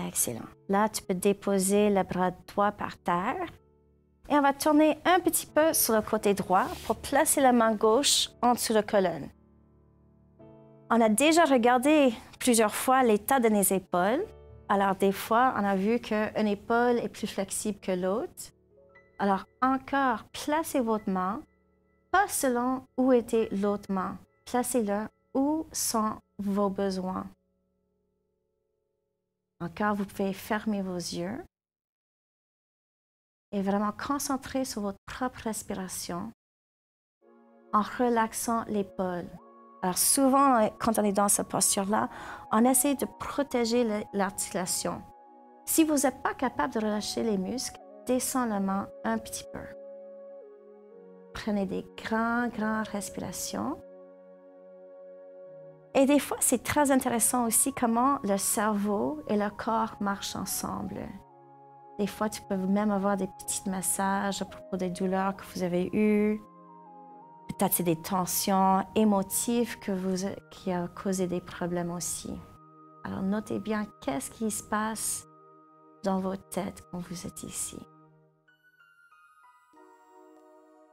Excellent. Là, tu peux déposer le bras droit par terre. Et on va tourner un petit peu sur le côté droit pour placer la main gauche en dessous de la colonne. On a déjà regardé plusieurs fois l'état de nos épaules. Alors, des fois, on a vu qu'une épaule est plus flexible que l'autre. Alors, encore, placez votre main, pas selon où était l'autre main. Placez-le où sont vos besoins. Encore, vous pouvez fermer vos yeux et vraiment concentrer sur votre propre respiration en relaxant l'épaule. Alors souvent, quand on est dans cette posture-là, on essaie de protéger l'articulation. Si vous n'êtes pas capable de relâcher les muscles, descendez la main un petit peu. Prenez des grandes respirations. Et des fois, c'est très intéressant aussi comment le cerveau et le corps marchent ensemble. Des fois, tu peux même avoir des petits massages à propos des douleurs que vous avez eues. Peut-être c'est des tensions émotives qui ont causé des problèmes aussi. Alors, notez bien qu'est-ce qui se passe dans votre tête quand vous êtes ici.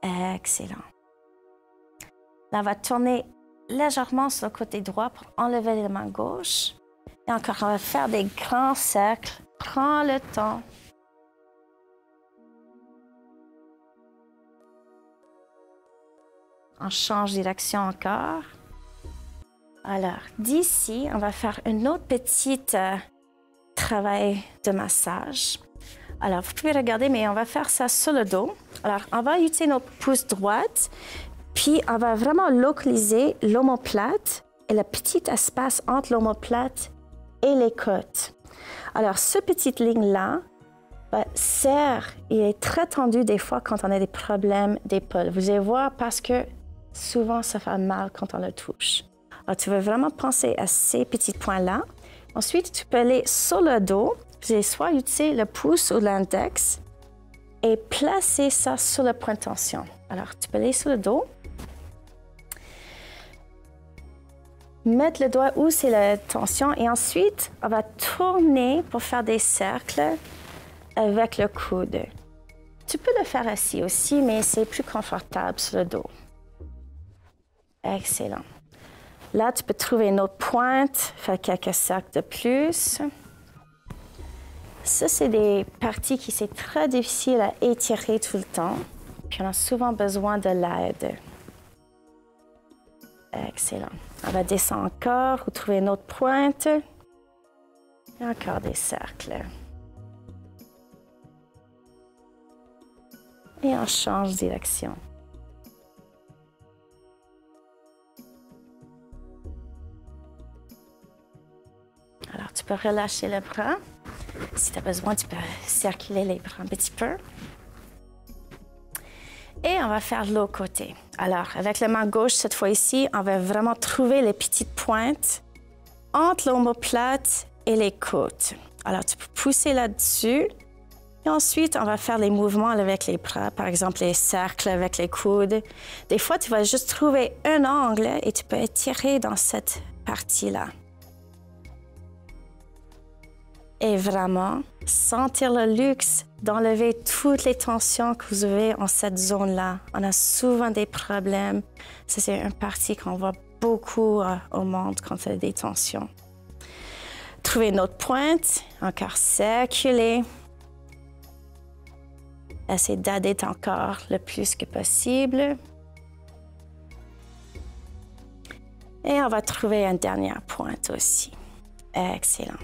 Excellent. Là, on va tourner légèrement sur le côté droit pour enlever les mains gauches. Et encore, on va faire des grands cercles. Prends le temps. On change de direction encore. Alors, d'ici, on va faire une autre petite travail de massage. Alors, vous pouvez regarder, mais on va faire ça sur le dos. Alors, on va utiliser notre pouce droite, puis on va vraiment localiser l'omoplate et le petit espace entre l'omoplate et les côtes. Alors, cette petite ligne-là sert, il est très tendu des fois quand on a des problèmes d'épaule. Vous allez voir parce que souvent, ça fait mal quand on le touche. Alors, tu veux vraiment penser à ces petits points-là. Ensuite, tu peux aller sur le dos. Vous allez soit utiliser le pouce ou l'index et placer ça sur le point de tension. Alors, tu peux aller sur le dos. Mettre le doigt où c'est la tension et ensuite, on va tourner pour faire des cercles avec le coude. Tu peux le faire assis aussi, mais c'est plus confortable sur le dos. Excellent. Là, tu peux trouver une autre pointe, faire quelques cercles de plus. Ça, c'est des parties qui sont très difficiles à étirer tout le temps. Puis on a souvent besoin de l'aide. Excellent. On va descendre encore ou trouver une autre pointe. Et encore des cercles. Et on change de direction. Alors, tu peux relâcher le bras. Si tu as besoin, tu peux circuler les bras un petit peu. Et on va faire l'autre côté. Alors, avec la main gauche, cette fois-ci, on va vraiment trouver les petites pointes entre l'omoplate et les côtes. Alors, tu peux pousser là-dessus. Et ensuite, on va faire les mouvements avec les bras, par exemple les cercles avec les coudes. Des fois, tu vas juste trouver un angle et tu peux étirer dans cette partie-là. Et vraiment, sentir le luxe d'enlever toutes les tensions que vous avez en cette zone-là. On a souvent des problèmes. Ça, c'est une partie qu'on voit beaucoup au monde quand il y a des tensions. Trouvez une autre pointe, encore circuler. Essayez d'aider ton corps le plus que possible. Et on va trouver une dernière pointe aussi. Excellent.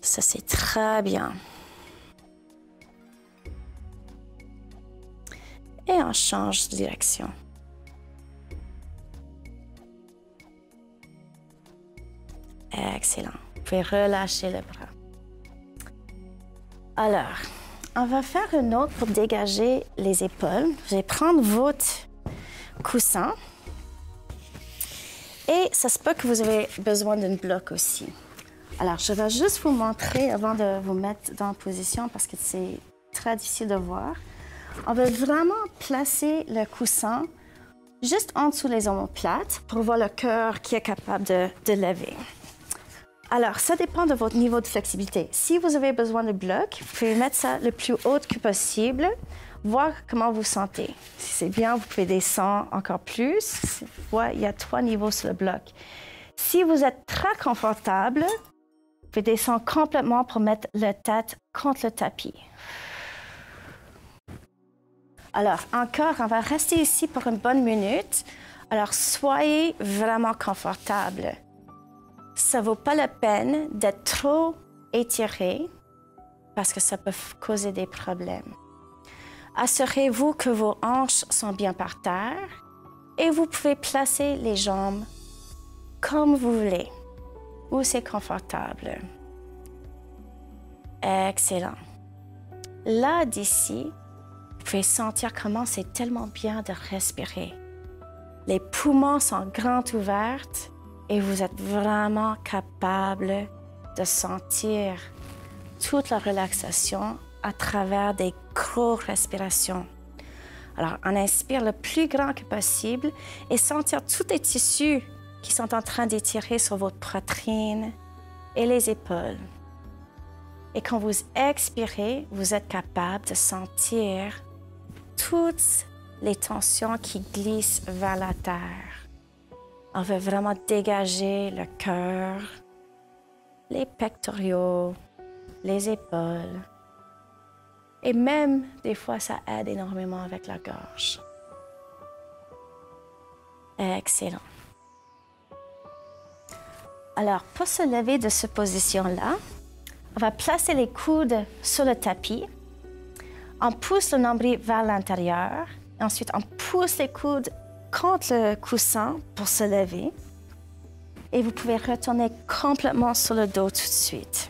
Ça, c'est très bien. Et on change de direction. Excellent. Vous pouvez relâcher le bras. Alors, on va faire une autre pour dégager les épaules. Vous allez prendre votre coussin. Et ça se peut que vous avez besoin d'un bloc aussi. Alors, je vais juste vous montrer avant de vous mettre dans la position parce que c'est très difficile de voir. On va vraiment placer le coussin juste en dessous des omoplates pour voir le cœur qui est capable de lever. Alors, ça dépend de votre niveau de flexibilité. Si vous avez besoin de bloc, vous pouvez mettre ça le plus haut que possible. voir comment vous sentez. Si c'est bien, vous pouvez descendre encore plus. Il y a 3 niveaux sur le bloc. Si vous êtes très confortable, vous pouvez descendre complètement pour mettre la tête contre le tapis. Alors, encore, on va rester ici pour une bonne minute. Alors, soyez vraiment confortable. Ça ne vaut pas la peine d'être trop étiré parce que ça peut causer des problèmes. Assurez-vous que vos hanches sont bien par terre et vous pouvez placer les jambes comme vous voulez, où c'est confortable. Excellent. Là, d'ici, vous pouvez sentir comment c'est tellement bien de respirer. Les poumons sont grands ouverts et vous êtes vraiment capable de sentir toute la relaxation à travers des grosses respirations. Alors, on inspire le plus grand que possible et sentir tous les tissus qui sont en train d'étirer sur votre poitrine et les épaules. Et quand vous expirez, vous êtes capable de sentir toutes les tensions qui glissent vers la terre. On veut vraiment dégager le cœur, les pectoraux, les épaules. Et même, des fois, ça aide énormément avec la gorge. Excellent. Alors, pour se lever de cette position-là, on va placer les coudes sur le tapis. On pousse le nombril vers l'intérieur. Ensuite, on pousse les coudes contre le coussin pour se lever. Et vous pouvez retourner complètement sur le dos tout de suite.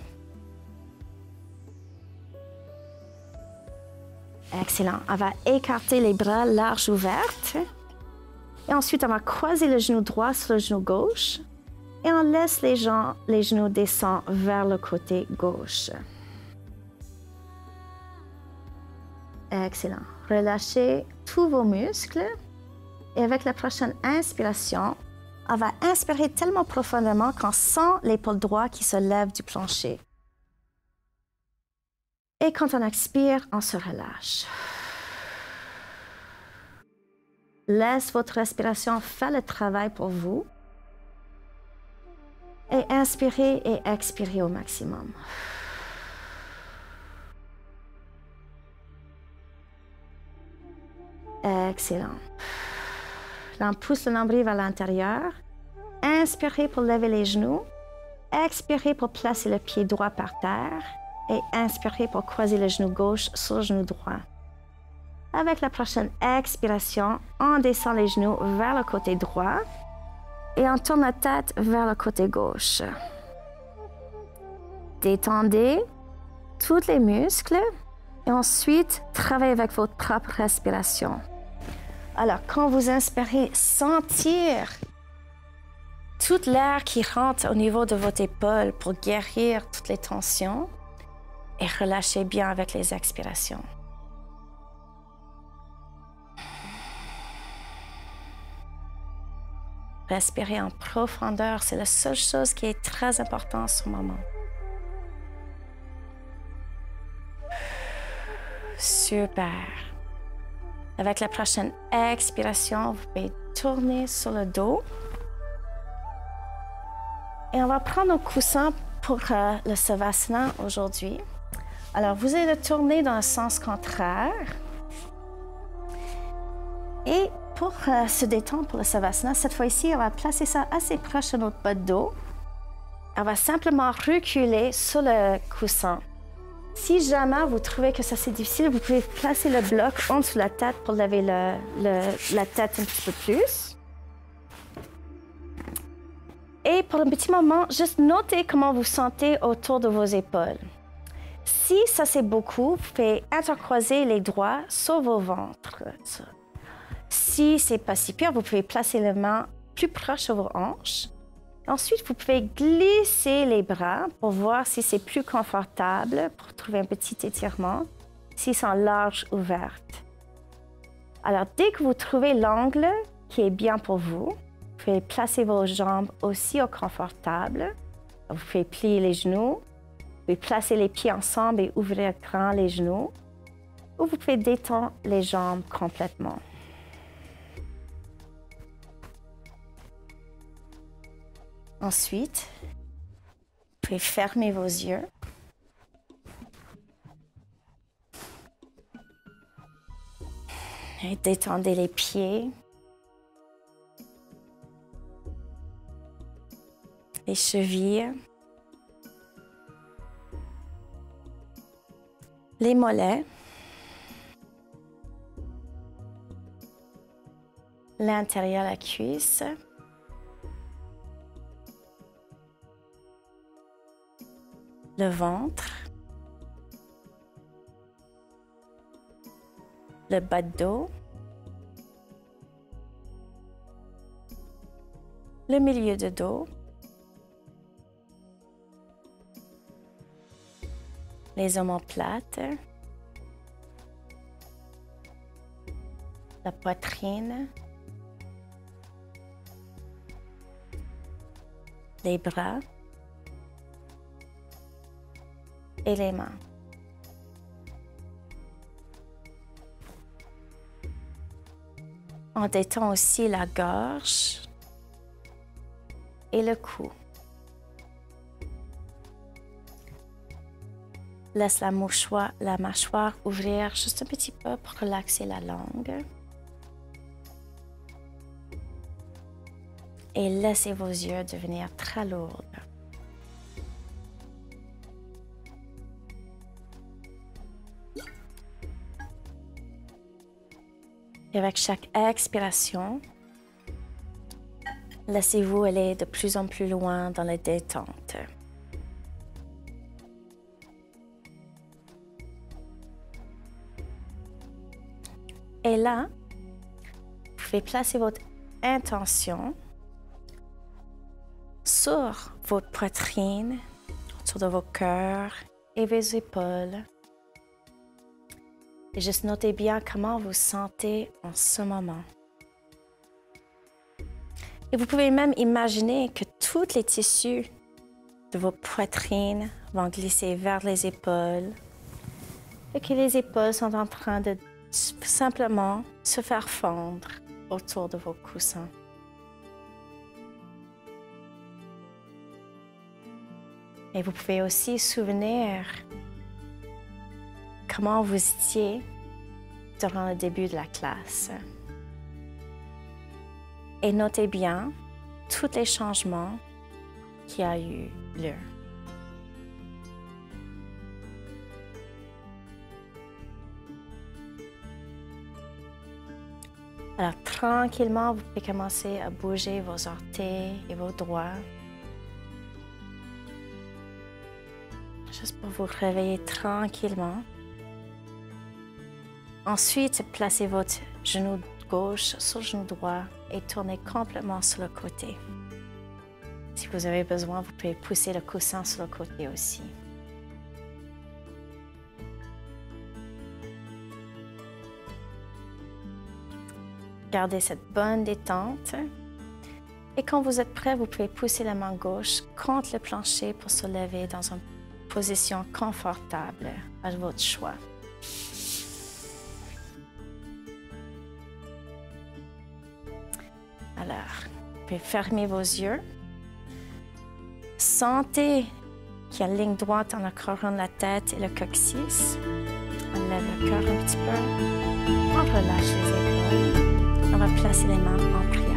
Excellent. On va écarter les bras larges ouverts. Et ensuite, on va croiser le genou droit sur le genou gauche. Et on laisse les genoux descendre vers le côté gauche. Excellent. Relâchez tous vos muscles. Et avec la prochaine inspiration, on va inspirer tellement profondément qu'on sent l'épaule droite qui se lève du plancher. Et quand on expire, on se relâche. Laisse votre respiration faire le travail pour vous. Et inspirez et expirez au maximum. Excellent. Là, on pousse le nombril vers l'intérieur. Inspirez pour lever les genoux. Expirez pour placer le pied droit par terre. Et inspirez pour croiser le genou gauche sur le genou droit. Avec la prochaine expiration, on descend les genoux vers le côté droit. Et on tourne la tête vers le côté gauche. Détendez tous les muscles et ensuite travaillez avec votre propre respiration. Alors, quand vous inspirez, sentir toute l'air qui rentre au niveau de votre épaule pour guérir toutes les tensions et relâchez bien avec les expirations. Respirer en profondeur, c'est la seule chose qui est très importante en ce moment. Super. Avec la prochaine expiration, vous pouvez tourner sur le dos. Et on va prendre un coussin pour le Savasana aujourd'hui. Alors, vous allez le tourner dans le sens contraire. Et pour se détendre pour le Savasana, cette fois-ci, on va placer ça assez proche de notre bas de dos. On va simplement reculer sur le coussin. Si jamais vous trouvez que ça c'est difficile, vous pouvez placer le bloc en dessous de la tête pour lever la tête un petit peu plus. Et pour un petit moment, juste notez comment vous sentez autour de vos épaules. Si ça c'est beaucoup, vous pouvez intercroiser les doigts sur vos ventres. Si c'est pas si pire, vous pouvez placer les mains plus proches de vos hanches. Ensuite, vous pouvez glisser les bras pour voir si c'est plus confortable, pour trouver un petit étirement, s'ils sont larges ouvertes. Alors, dès que vous trouvez l'angle qui est bien pour vous, vous pouvez placer vos jambes aussi au confortable. Vous pouvez plier les genoux, vous pouvez placer les pieds ensemble et ouvrir grand les genoux. ou vous pouvez détendre les jambes complètement. Ensuite, vous pouvez fermer vos yeux. Et détendez les pieds, les chevilles, les mollets, l'intérieur de la cuisse, le ventre, le bas de dos, le milieu de dos, les omoplates, la poitrine, les bras et les mains. On détend aussi la gorge et le cou. Laisse la mâchoire ouvrir juste un petit peu pour relaxer la langue. Et laissez vos yeux devenir très lourds. Et avec chaque expiration, laissez-vous aller de plus en plus loin dans la détente. Et là, vous pouvez placer votre intention sur votre poitrine, autour de vos cœurs et vos épaules. Et juste notez bien comment vous sentez en ce moment. Et vous pouvez même imaginer que tous les tissus de votre poitrine vont glisser vers les épaules et que les épaules sont en train de simplement se faire fondre autour de vos coussins. Et vous pouvez aussi souvenir comment vous étiez durant le début de la classe. Et notez bien tous les changements qui ont eu lieu. Alors, tranquillement, vous pouvez commencer à bouger vos orteils et vos doigts. Juste pour vous réveiller tranquillement. Ensuite, placez votre genou gauche sur le genou droit et tournez complètement sur le côté. Si vous avez besoin, vous pouvez pousser le coussin sur le côté aussi. Gardez cette bonne détente. Et quand vous êtes prêt, vous pouvez pousser la main gauche contre le plancher pour se lever dans une position confortable à votre choix. Alors, vous pouvez fermer vos yeux. Sentez qu'il y a une ligne droite dans la couronne de la tête et le coccyx. On lève le cœur un petit peu. On relâche les épaules. On va placer les mains en prière.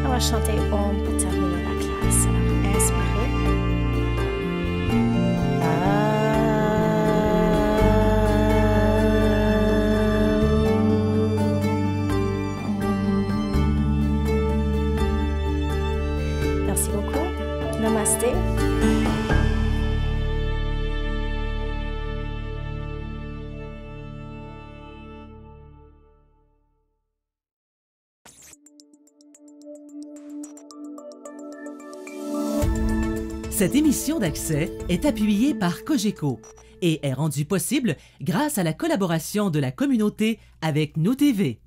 On va chanter Om pour terminer la classe. Alors, inspirez. Merci beaucoup. Namasté. Cette émission d'Accès est appuyée par Cogeco et est rendue possible grâce à la collaboration de la communauté avec Nous TV.